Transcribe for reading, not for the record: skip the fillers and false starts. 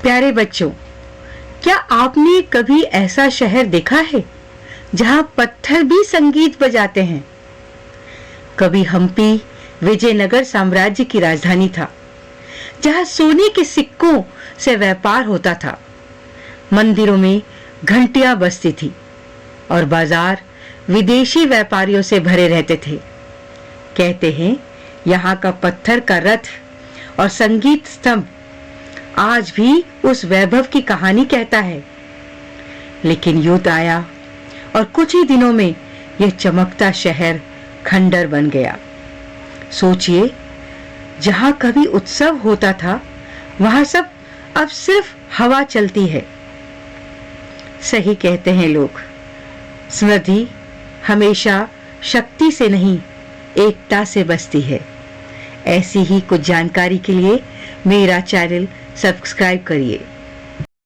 प्यारे बच्चों, क्या आपने कभी ऐसा शहर देखा है जहां पत्थर भी संगीत बजाते हैं? कभी हम्पी विजयनगर साम्राज्य की राजधानी था, जहां सोने के सिक्कों से व्यापार होता था। मंदिरों में घंटियां बजती थी और बाजार विदेशी व्यापारियों से भरे रहते थे। कहते हैं यहाँ का पत्थर का रथ और संगीत स्तंभ आज भी उस वैभव की कहानी कहता है। लेकिन युद्ध आया और कुछ ही दिनों में यह चमकता शहर खंडर बन गया। सोचिए, जहां कभी उत्सव होता था वहां सब अब सिर्फ हवा चलती है। सही कहते हैं लोग, समृद्धि हमेशा शक्ति से नहीं, एकता से बसती है। ऐसी ही कुछ जानकारी के लिए मेरा चैनल सब्सक्राइब करिए।